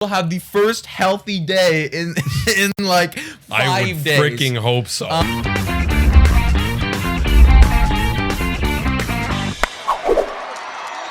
will have the first healthy day in like 5 days. I would freaking hope so.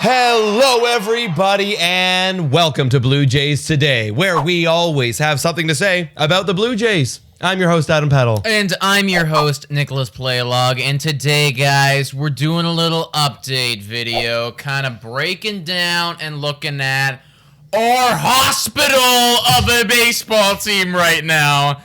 Hello, everybody, and welcome to Blue Jays Today, where we always have something to say about the Blue Jays. I'm your host, Adam Peddle. And I'm your host, Nicholas Playlog. And today, guys, we're doing a little update video, kind of breaking down and looking at our hospital of a baseball team right now.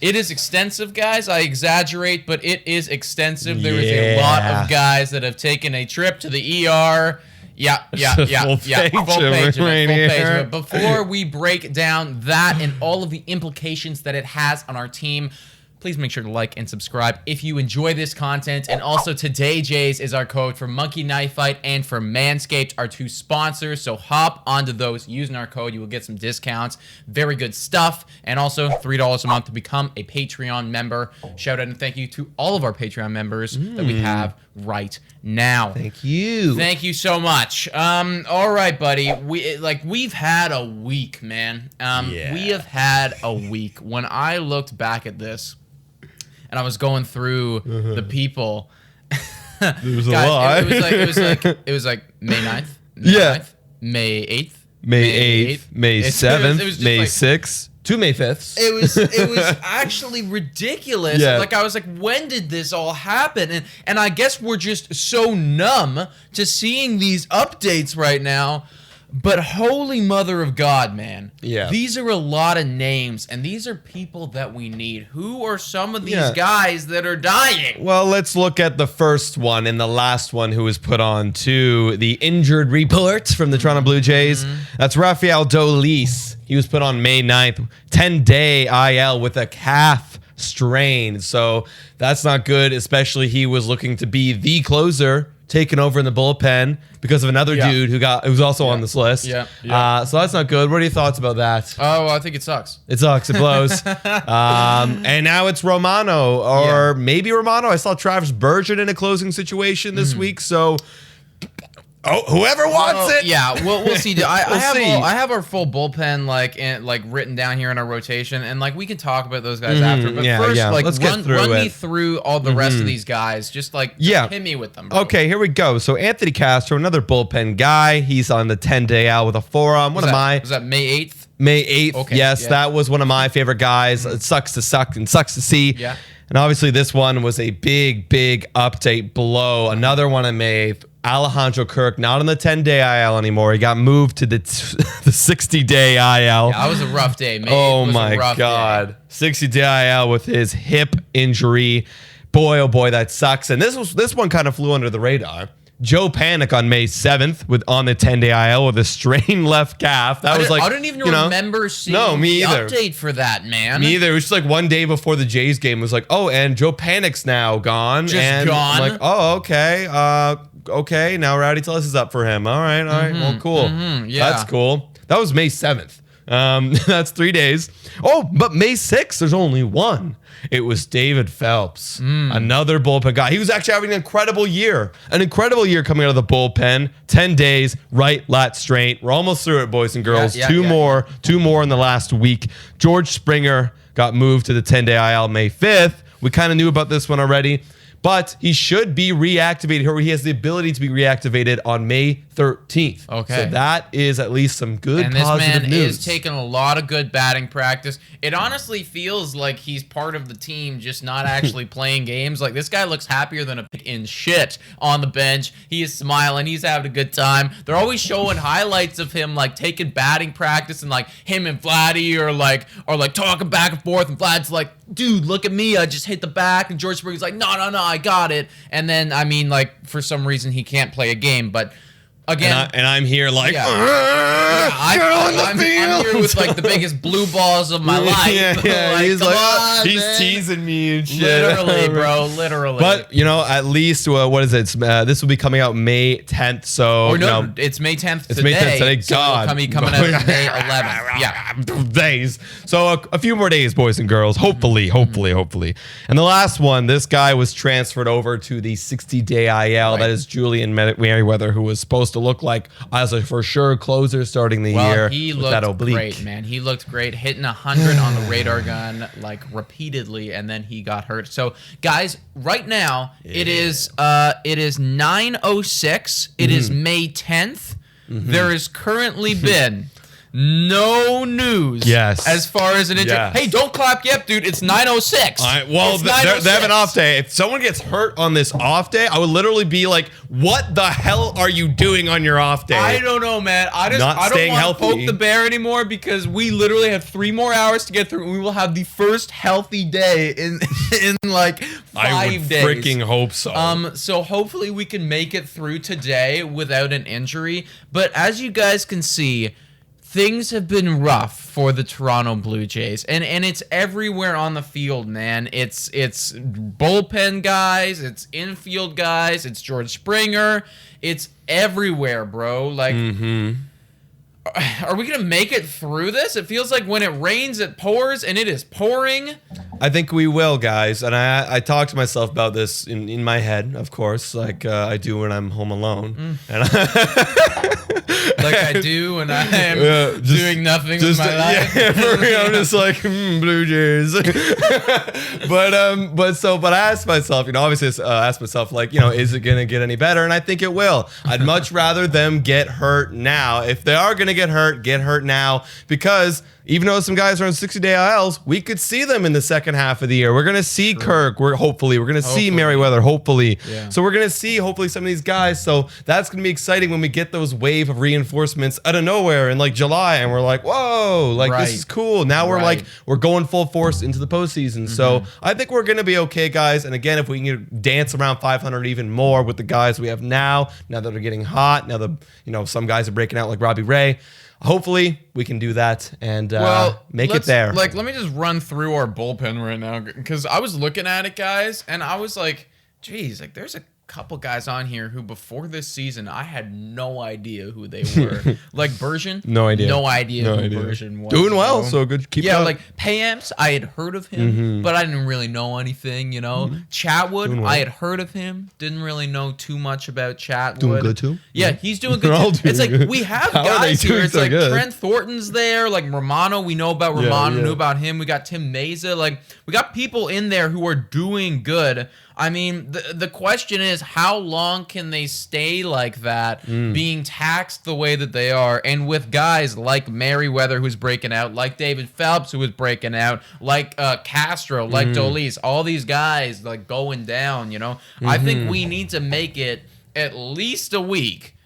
It is extensive, guys. I exaggerate, but it is extensive. There is a lot of guys that have taken a trip to the ER. Yeah. Full page of it. Before we break down that and all of the implications that it has on our team, please make sure to like and subscribe if you enjoy this content. And also, Today Jays is our code for Monkey Knife Fight and for Manscaped, our 2 sponsors. So hop onto those using our code. You will get some discounts. Very good stuff. And also, $3 a month to become a Patreon member. Shout out and thank you to all of our Patreon members that we have right now. Thank you. Thank you so much. All right, buddy. We've had a week, man. We have had a week. When I looked back at this, and I was going through the people. There was a lot. It was like May 9th, May 9th, May 8th, May 8th, May 7th, May 6th, 2 May 5th. It was actually ridiculous. Yeah. Like, I was like, when did this all happen? And I guess we're just so numb to seeing these updates right now. But holy mother of God, man. Yeah. These are a lot of names, and these are people that we need. Who are some of these guys that are dying? Well, let's look at the first one and the last one who was put on to the injured report from the Toronto Blue Jays. That's Rafael Dolis. He was put on May 9th, 10-day IL with a calf strain. So that's not good, especially he was looking to be the closer, taken over in the bullpen because of another dude who was also on this list. So that's not good. What are your thoughts about that? Oh, I think it sucks. It sucks. It blows. And now it's Romano, or maybe Romano. I saw Travis Bergen in a closing situation this week. So, whoever wants it. Yeah, we'll see. I have our full bullpen written down here in our rotation, and we can talk about those guys after. But first, run me through all the rest of these guys. Just hit me with them, bro. Okay, here we go. So Anthony Castro, another bullpen guy. He's on the 10-day out with a forearm. Was that May 8th? May 8th. Okay, yes, that was one of my favorite guys. It sucks to suck and sucks to see. Yeah. And obviously this one was a big update blow. Another one in May 8th. Alejandro Kirk, not on the 10-day IL anymore. He got moved to the 60-day IL. Yeah, that was a rough day, man. Oh my God. 60-day IL with his hip injury. Boy, oh boy, that sucks. And this one kind of flew under the radar. Joe Panic on May 7th on the 10-day IL with a strained left calf. I didn't even remember seeing the update for that, man. Me either. It was just one day before the Jays game. It was and Joe Panic's now gone. Gone? I'm like, oh, okay. Okay, now Rowdy Tellis is up for him. All right. Well, cool. Yeah. That's cool. That was May 7th. That's 3 days. Oh, but May 6th, there's only one. It was David Phelps, another bullpen guy. He was actually having an incredible year coming out of the bullpen. 10 days, right lat strain. We're almost through it, boys and girls. Two more in the last week. George Springer got moved to the 10-day IL May 5th. We kind of knew about this one already. But he should be reactivated, or he has the ability to be reactivated on May 13th. Okay. So that is at least some good positive news. And this man is taking a lot of good batting practice. It honestly feels like he's part of the team, just not actually playing games. This guy looks happier than a pig in shit on the bench. He is smiling. He's having a good time. They're always showing highlights of him, taking batting practice and, him and Vladdy or talking back and forth. And Vlad's like, dude, look at me. I just hit the back. And George Springer's like, no, I got it. And then, for some reason, he can't play a game. But again, and I'm here I'm here with the biggest blue balls of my life. He's teasing me and shit. Literally, bro, literally. But at least what is it? This will be coming out May 10th. So it's May 10th today. It's May 10th today. God, so it'll coming out May 11th. Yeah, days. So a few more days, boys and girls. Hopefully. And the last one, this guy was transferred over to the 60-day IL. Right. That is Julian Merriweather, who was supposed to to look like as a for sure closer starting the Well, year. he with that looked oblique. great, man. He looked great, hitting 100 on the radar gun like repeatedly, and then he got hurt. So, guys, right now it is 9:06. It is May 10th. There has currently been no news as far as an injury. Yes. Hey, don't clap yet, dude. It's 9:06. Well, It's they have 9:06. an off day. If someone gets hurt on this off day, I would literally be like, what the hell are you doing on your off day? I don't know, man. I don't want to poke the bear anymore because we literally have 3 more hours to get through, and we will have the first healthy day in like 5 days. I would freaking hope so. So hopefully we can make it through today without an injury. But as you guys can see, things have been rough for the Toronto Blue Jays, and it's everywhere on the field, man. It's bullpen guys, it's infield guys, it's George Springer, it's everywhere, bro. Like, are we gonna make it through this? It feels like when it rains, it pours, and it is pouring. I think we will, guys. And I talk to myself about this in my head, of course, like I do when I'm home alone. And like I do when I am doing nothing with my life. Yeah, for real, I'm just like Blue Jays. but I asked myself, obviously asked myself, like, is it gonna get any better? And I think it will. I'd much rather them get hurt now. If they are gonna get hurt now, because even though some guys are on 60-day ILs, we could see them in the second half of the year. We're going to see Kirk. We're going to see Merriweather, hopefully. Yeah. So we're going to see, hopefully, some of these guys. So that's going to be exciting when we get those wave of reinforcements out of nowhere in like July. And we're like, whoa, like this is cool. Now we're going full force into the postseason. So I think we're going to be okay, guys. And again, if we can dance around 500 even more with the guys we have now that they're getting hot, now some guys are breaking out like Robbie Ray. Hopefully we can do that and make it there. Like, let me just run through our bullpen right now, because I was looking at it, guys, and I was like, geez, like there's a couple guys on here who before this season I had no idea who they were. Like Bergeron, no idea who Bergeron was. Doing well, so good. Keep it up. Like Payamps, I had heard of him, but I didn't really know anything. Chatwood, I had heard of him, didn't really know too much about Chatwood. Doing good too. Yeah, he's doing good. It's like we have guys here. It's like good? Trent Thornton's there, like Romano. We know about Romano, knew about him. We got Tim Meza. Like we got people in there who are doing good. I mean, the question is, how long can they stay like that, being taxed the way that they are, and with guys like Merriweather, who's breaking out, like David Phelps, who is breaking out, like Castro, like Dolis, all these guys like going down, I think we need to make it at least a week.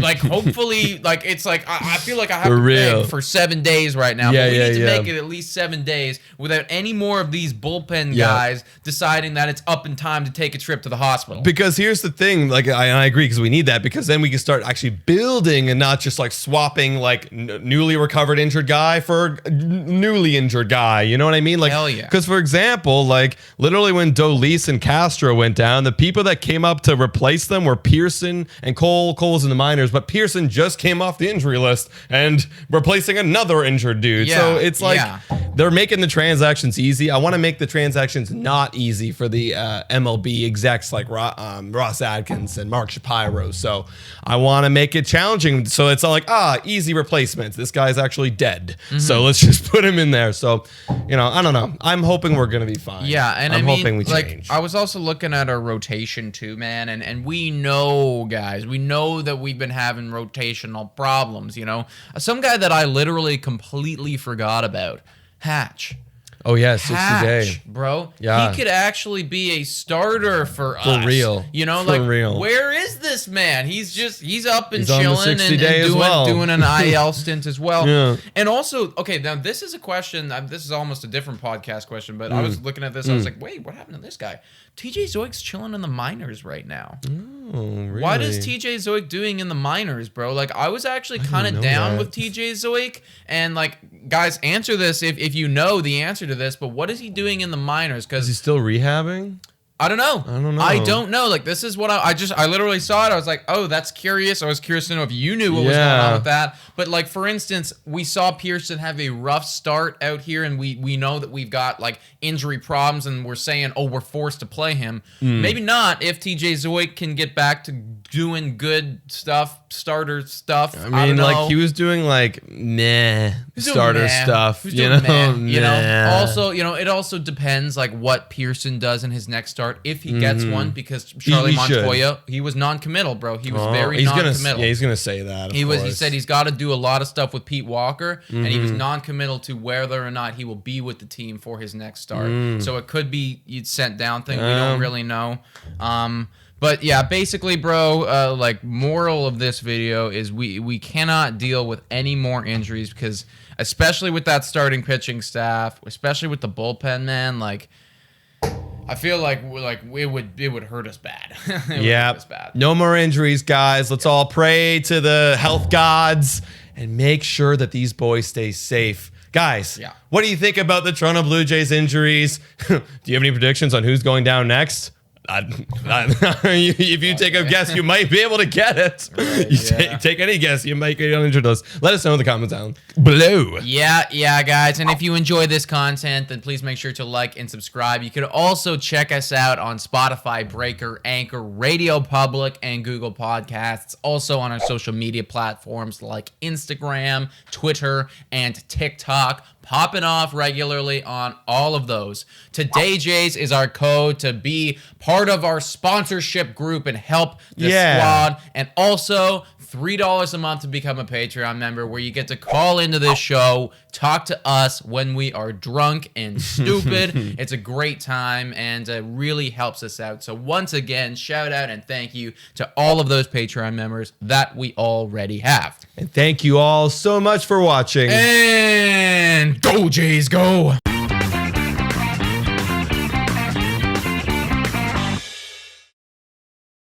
Like hopefully, like it's like I feel like I have to beg for 7 days right now. But we need to make it at least 7 days without any more of these bullpen guys deciding that it's up in time to take a trip to the hospital. Because here's the thing, like I agree, because we need that, because then we can start actually building and not just like swapping like newly recovered injured guy for newly injured guy. You know what I mean? Like, hell yeah. Because for example, like literally when Dolis and Castro went down, the people that came up to replace them were Pearson and Cole. Cole's in the minors, but Pearson just came off the injury list and replacing another injured dude. So it's like they're making the transactions easy. I want to make the transactions not easy for the MLB execs like Ross Adkins and Mark Shapiro. So I want to make it challenging. So it's all like, easy replacements. This guy's actually dead. So let's just put him in there. So, I don't know. I'm hoping we're going to be fine. Yeah, and I'm hoping we Like, change. I was also looking at our rotation too, man, and we know, guys, that we've been having rotational problems, Some guy that I literally completely forgot about, Hatch. Oh yeah, 60 day, bro. Yeah, he could actually be a starter for us. For real, for real. Where is this man? He's up and chilling and doing an IL stint as well. Yeah. And also, okay, now this is a question. This is almost a different podcast question, but I was looking at this. I was like, wait, what happened to this guy? TJ Zoik's chilling in the minors right now. Oh, really? What is TJ Zoik doing in the minors, bro? Like, I was actually kind of down with TJ Zoik, and like, guys, answer this if you know the answer to this. But what is he doing in the minors? Because is he still rehabbing? I don't know. I I don't know. Like, this is what I literally saw it. I was like, oh, that's curious. I was curious to know if you knew what was going on with that. But like, for instance, we saw Pearson have a rough start out here, and we know that we've got like injury problems, and we're saying, oh, we're forced to play him. Maybe not if TJ Zoik can get back to doing good stuff, starter stuff. I mean, like, he was doing like starter stuff, you know. Also, it also depends like what Pearson does in his next start if he gets one, because Charlie Montoya, he was non-committal, bro. He was very non-committal. He's gonna say that. He said he's got to do a lot of stuff with Pete Walker, and he was non-committal to whether or not he will be with the team for his next start. So it could be you'd sent down thing. We don't really know. But yeah, basically, bro, like, moral of this video is we cannot deal with any more injuries, because especially with that starting pitching staff, especially with the bullpen, man, like, I feel like it would hurt us bad. Yeah. No more injuries, guys. Let's all pray to the health gods and make sure that these boys stay safe. Guys, what do you think about the Toronto Blue Jays injuries? Do you have any predictions on who's going down next? If you take a guess, you might be able to get it. Right, take any guess, you might get on injured list. Let us know in the comments down below. Yeah, guys. And if you enjoy this content, then please make sure to like and subscribe. You could also check us out on Spotify, Breaker, Anchor, Radio Public, and Google Podcasts. Also on our social media platforms like Instagram, Twitter, and TikTok. Popping off regularly on all of those. Today Jays is our code to be part of our sponsorship group and help the squad. And also $3 a month to become a Patreon member, where you get to call into this show, talk to us when we are drunk and stupid. It's a great time, and it really helps us out. So once again, shout out and thank you to all of those Patreon members that we already have. And thank you all so much for watching. And go Jays, go!